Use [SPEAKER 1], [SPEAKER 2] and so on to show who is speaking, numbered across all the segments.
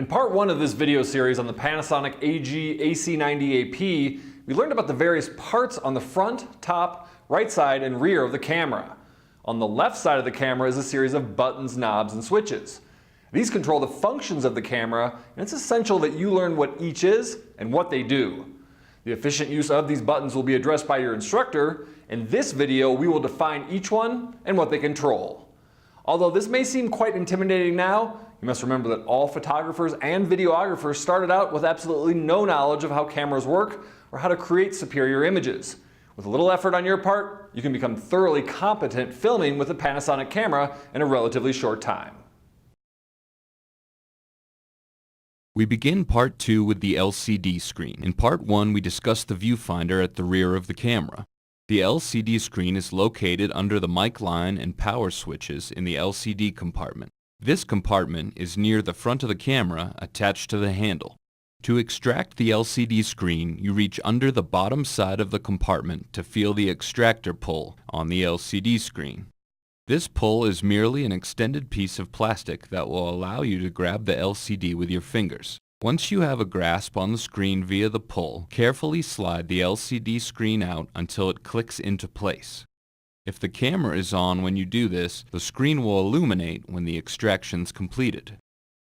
[SPEAKER 1] part one of this video series on the Panasonic AG AC90AP, we learned about the various parts on the front, top, right side, and rear of the camera. On the left side of the camera is a series of buttons, knobs, and switches. These control the functions of the camera, and it's essential that you learn what each is and what they do. The efficient use of these buttons will be addressed by your instructor. In this video, we will define each one and what they control. Although this may seem quite intimidating now, you must remember that all photographers and videographers started out with absolutely no knowledge of how cameras work or how to create superior images. With a little effort on your part, you can become thoroughly competent filming with a Panasonic camera in a relatively short time.
[SPEAKER 2] We begin part 2 with the LCD screen. In part 1, we discuss the viewfinder at the rear of the camera. The LCD screen is located under the mic line and power switches in the LCD compartment. This compartment is near the front of the camera, attached to the handle. To extract the LCD screen, you reach under the bottom side of the compartment to feel the extractor pull on the LCD screen. This pull is merely an extended piece of plastic that will allow you to grab the LCD with your fingers. Once you have a grasp on the screen via the pull, carefully slide the LCD screen out until it clicks into place. If the camera is on when you do this, the screen will illuminate when the extraction's completed.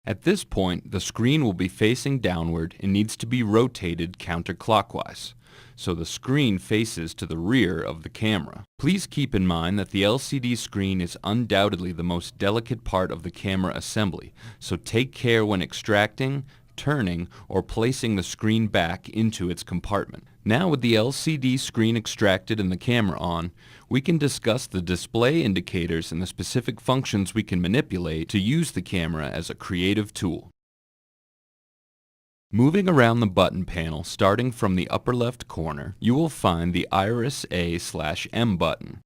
[SPEAKER 2] At this point, the screen will be facing downward and needs to be rotated counterclockwise, so the screen faces to the rear of the camera. Please keep in mind that the LCD screen is undoubtedly the most delicate part of the camera assembly, so take care when extracting, turning, or placing the screen back into its compartment. Now with the LCD screen extracted and the camera on, we can discuss the display indicators and the specific functions we can manipulate to use the camera as a creative tool. Moving around the button panel, starting from the upper left corner, you will find the Iris A/M button.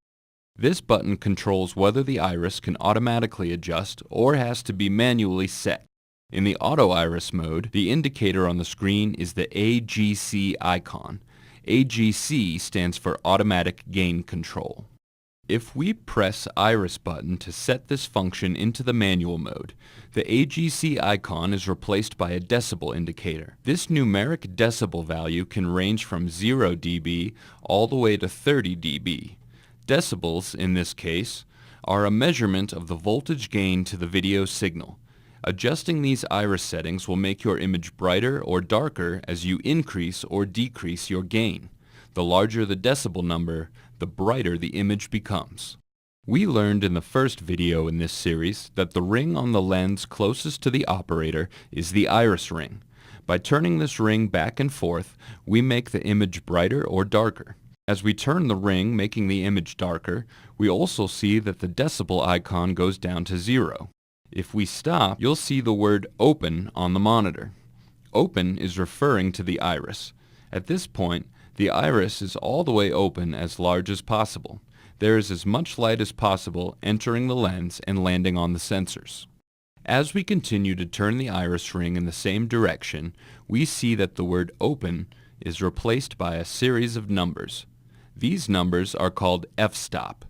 [SPEAKER 2] This button controls whether the iris can automatically adjust or has to be manually set. In the auto iris mode, the indicator on the screen is the AGC icon. AGC stands for automatic gain control. If we press iris button to set this function into the manual mode, the AGC icon is replaced by a decibel indicator. This numeric decibel value can range from 0 dB all the way to 30 dB. Decibels, in this case, are a measurement of the voltage gain to the video signal. Adjusting these iris settings will make your image brighter or darker as you increase or decrease your gain. The larger the decibel number, the brighter the image becomes. We learned in the first video in this series that the ring on the lens closest to the operator is the iris ring. By turning this ring back and forth, we make the image brighter or darker. As we turn the ring, making the image darker, we also see that the decibel icon goes down to 0. If we stop, you'll see the word open on the monitor. Open is referring to the iris. At this point, the iris is all the way open as large as possible. There is as much light as possible entering the lens and landing on the sensors. As we continue to turn the iris ring in the same direction, we see that the word open is replaced by a series of numbers. These numbers are called f-stop.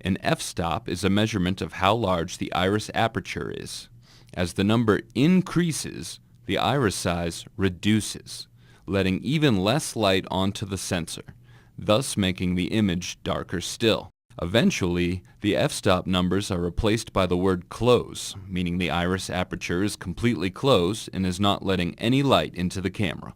[SPEAKER 2] An f-stop is a measurement of how large the iris aperture is. As the number increases, the iris size reduces, letting even less light onto the sensor, thus making the image darker still. Eventually, the f-stop numbers are replaced by the word close, meaning the iris aperture is completely closed and is not letting any light into the camera.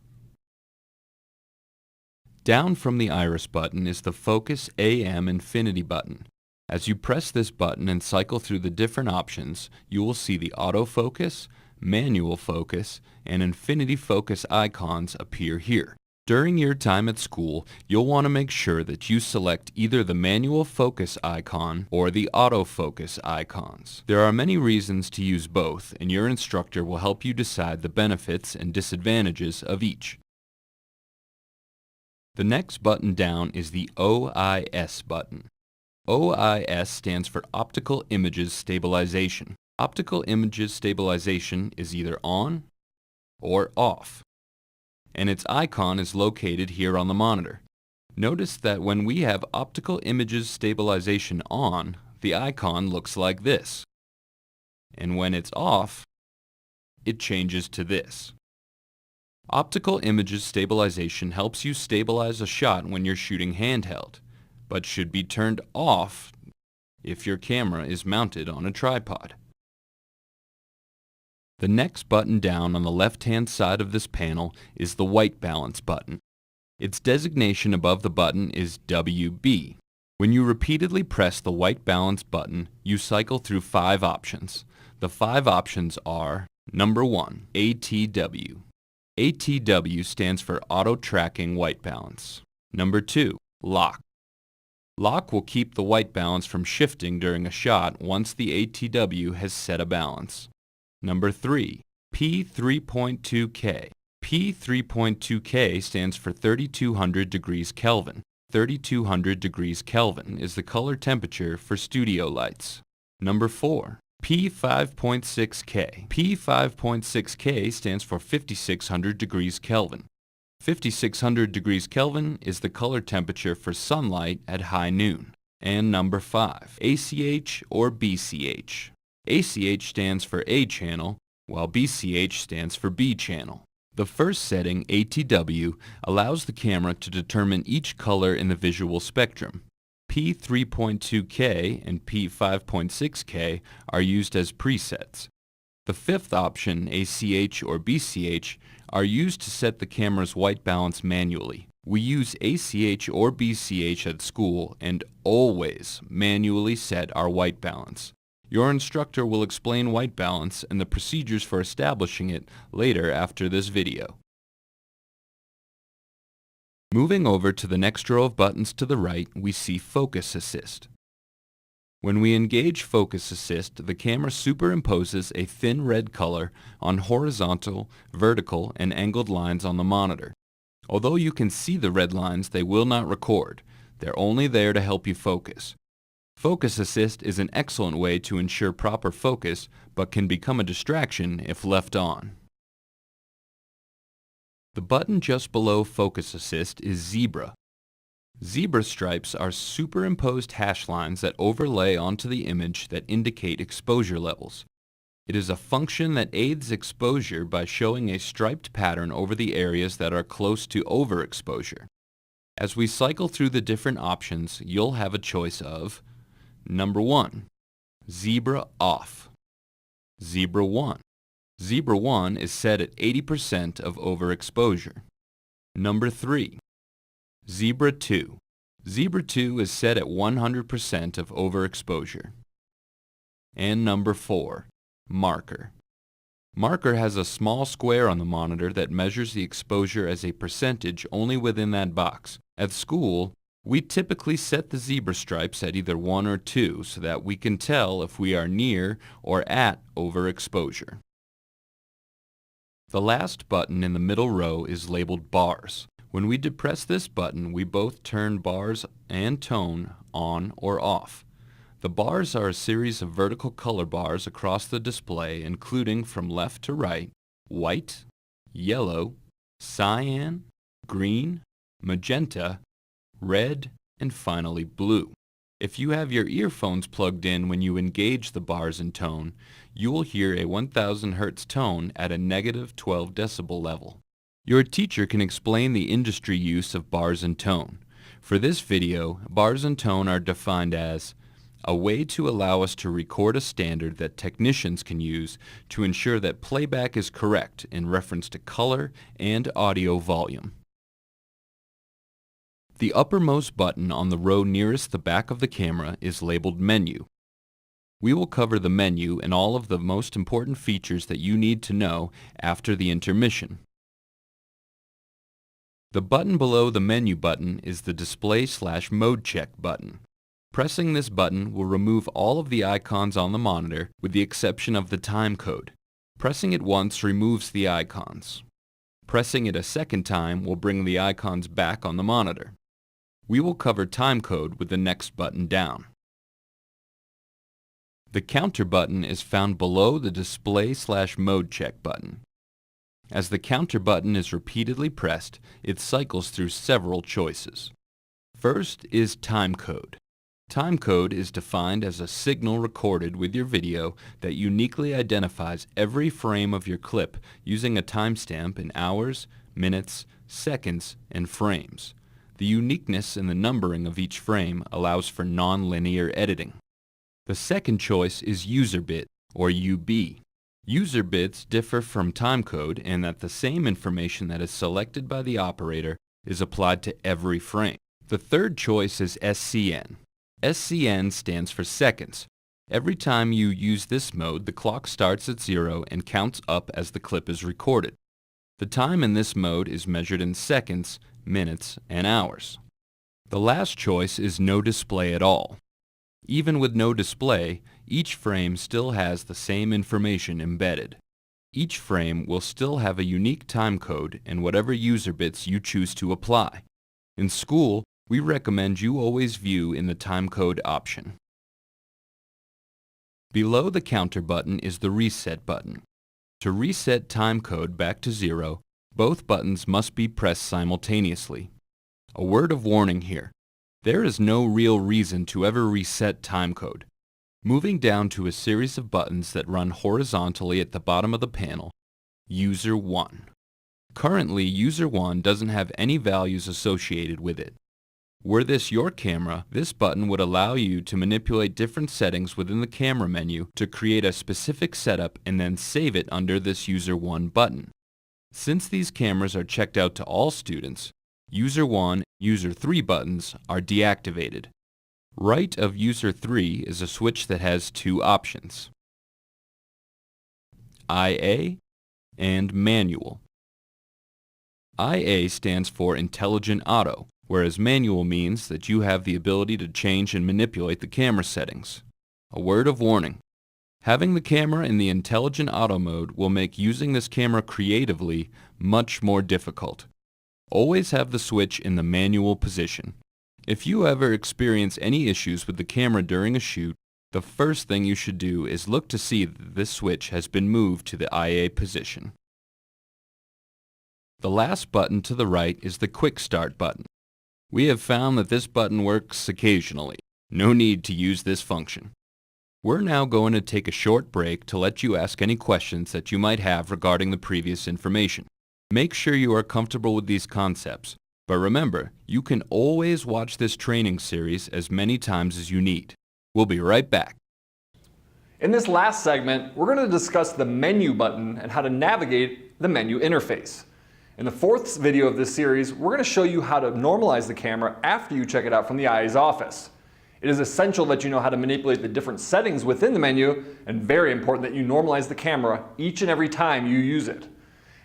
[SPEAKER 2] Down from the iris button is the Focus AM Infinity button. As you press this button and cycle through the different options, you will see the autofocus, manual focus, and infinity focus icons appear here. During your time at school, you'll want to make sure that you select either the manual focus icon or the autofocus icons. There are many reasons to use both, and your instructor will help you decide the benefits and disadvantages of each. The next button down is the OIS button. OIS stands for Optical Images Stabilization. Optical Images Stabilization is either on or off, and its icon is located here on the monitor. Notice that when we have Optical Images Stabilization on, the icon looks like this, and when it's off, it changes to this. Optical Images Stabilization helps you stabilize a shot when you're shooting handheld, but should be turned off if your camera is mounted on a tripod. The next button down on the left-hand side of this panel is the white balance button. Its designation above the button is WB. When you repeatedly press the white balance button, you cycle through 5 options. The 5 options are: number 1, ATW. ATW stands for Auto Tracking White Balance. Number 2, Lock. Lock will keep the white balance from shifting during a shot once the ATW has set a balance. Number 3, P3.2K. P3.2K stands for 3200 degrees Kelvin. 3200 degrees Kelvin is the color temperature for studio lights. Number 4, P5.6K. P5.6K stands for 5600 degrees Kelvin. 5600 degrees Kelvin is the color temperature for sunlight at high noon. And number 5, ACH or BCH. ACH stands for A channel, while BCH stands for B channel. The first setting, ATW, allows the camera to determine each color in the visual spectrum. P3.2K and P5.6K are used as presets. The fifth option, ACH or BCH, are used to set the camera's white balance manually. We use ACH or BCH at school and always manually set our white balance. Your instructor will explain white balance and the procedures for establishing it later after this video. Moving over to the next row of buttons to the right, we see Focus Assist. When we engage Focus Assist, the camera superimposes a thin red color on horizontal, vertical, and angled lines on the monitor. Although you can see the red lines, they will not record. They're only there to help you focus. Focus Assist is an excellent way to ensure proper focus, but can become a distraction if left on. The button just below Focus Assist is Zebra. Zebra stripes are superimposed hash lines that overlay onto the image that indicate exposure levels. It is a function that aids exposure by showing a striped pattern over the areas that are close to overexposure. As we cycle through the different options, you'll have a choice of: number 1, Zebra Off. Zebra 1. Zebra 1 is set at 80% of overexposure. Number 3, Zebra 2. Zebra 2 is set at 100% of overexposure. And number 4, Marker. Marker has a small square on the monitor that measures the exposure as a percentage only within that box. At school, we typically set the zebra stripes at either 1 or 2 so that we can tell if we are near or at overexposure. The last button in the middle row is labeled Bars. When we depress this button, we both turn bars and tone on or off. The bars are a series of vertical color bars across the display, including from left to right, white, yellow, cyan, green, magenta, red, and finally blue. If you have your earphones plugged in when you engage the bars and tone, you will hear a 1000 Hz tone at a negative 12 decibel level. Your teacher can explain the industry use of bars and tone. For this video, bars and tone are defined as a way to allow us to record a standard that technicians can use to ensure that playback is correct in reference to color and audio volume. The uppermost button on the row nearest the back of the camera is labeled Menu. We will cover the menu and all of the most important features that you need to know after the intermission. The button below the menu button is the Display/Mode Check button. Pressing this button will remove all of the icons on the monitor with the exception of the time code. Pressing it once removes the icons. Pressing it a second time will bring the icons back on the monitor. We will cover time code with the next button down. The counter button is found below the Display/Mode Check button. As the counter button is repeatedly pressed, it cycles through several choices. First is time code. Timecode is defined as a signal recorded with your video that uniquely identifies every frame of your clip using a timestamp in hours, minutes, seconds, and frames. The uniqueness in the numbering of each frame allows for non-linear editing. The second choice is user bit, or UB. User bits differ from timecode in that the same information that is selected by the operator is applied to every frame. The third choice is SCN. SCN stands for seconds. Every time you use this mode, the clock starts at 0 and counts up as the clip is recorded. The time in this mode is measured in seconds, minutes, and hours. The last choice is no display at all. Even with no display, each frame still has the same information embedded. Each frame will still have a unique timecode and whatever user bits you choose to apply. In school, we recommend you always view in the timecode option. Below the counter button is the reset button. To reset timecode back to 0, both buttons must be pressed simultaneously. A word of warning here. There is no real reason to ever reset timecode. Moving down to a series of buttons that run horizontally at the bottom of the panel, User 1. Currently, User 1 doesn't have any values associated with it. Were this your camera, this button would allow you to manipulate different settings within the camera menu to create a specific setup and then save it under this User 1 button. Since these cameras are checked out to all students, User 1, User 3 buttons are deactivated. Right of User 3 is a switch that has two options: IA and Manual. IA stands for Intelligent Auto, whereas Manual means that you have the ability to change and manipulate the camera settings. A word of warning. Having the camera in the Intelligent Auto mode will make using this camera creatively much more difficult. Always have the switch in the manual position. If you ever experience any issues with the camera during a shoot, the first thing you should do is look to see that this switch has been moved to the IA position. The last button to the right is the Quick Start button. We have found that this button works occasionally. No need to use this function. We're now going to take a short break to let you ask any questions that you might have regarding the previous information. Make sure you are comfortable with these concepts, but remember, you can always watch this training series as many times as you need. We'll be right back.
[SPEAKER 1] In this last segment, we're going to discuss the menu button and how to navigate the menu interface. In the fourth video of this series, we're going to show you how to normalize the camera after you check it out from the IA's office. It is essential that you know how to manipulate the different settings within the menu, and very important that you normalize the camera each and every time you use it.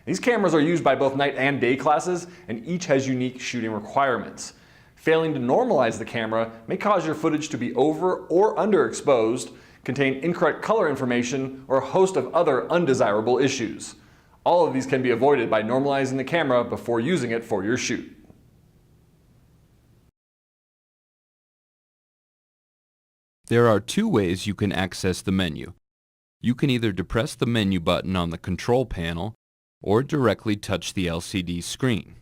[SPEAKER 1] These cameras are used by both night and day classes, and each has unique shooting requirements. Failing to normalize the camera may cause your footage to be over or underexposed, contain incorrect color information, or a host of other undesirable issues. All of these can be avoided by normalizing the camera before using it for your shoot.
[SPEAKER 2] There are two ways you can access the menu. You can either depress the menu button on the control panel or directly touch the LCD screen.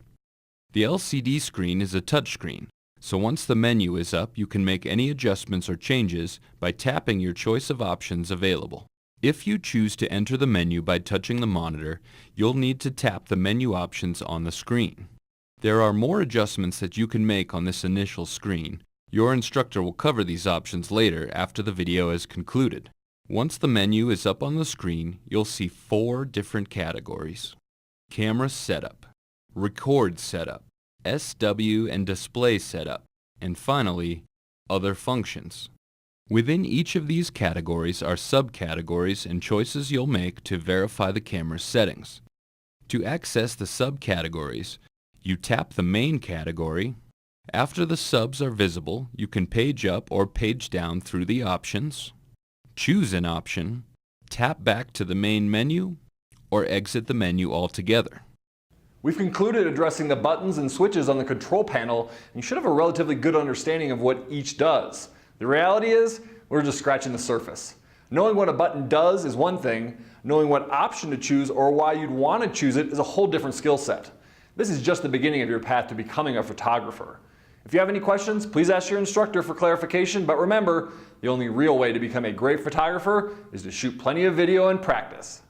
[SPEAKER 2] The LCD screen is a touchscreen, so once the menu is up, you can make any adjustments or changes by tapping your choice of options available. If you choose to enter the menu by touching the monitor, you'll need to tap the menu options on the screen. There are more adjustments that you can make on this initial screen. Your instructor will cover these options later after the video is concluded. Once the menu is up on the screen, you'll see 4 different categories: Camera Setup, Record Setup, SW and Display Setup, and finally, Other Functions. Within each of these categories are subcategories and choices you'll make to verify the camera's settings. To access the subcategories, you tap the main category. After the subs are visible, you can page up or page down through the options, choose an option, tap back to the main menu, or exit the menu altogether.
[SPEAKER 1] We've concluded addressing the buttons and switches on the control panel, and you should have a relatively good understanding of what each does. The reality is, we're just scratching the surface. Knowing what a button does is one thing, knowing what option to choose or why you'd want to choose it is a whole different skill set. This is just the beginning of your path to becoming a photographer. If you have any questions, please ask your instructor for clarification, but remember, the only real way to become a great photographer is to shoot plenty of video and practice.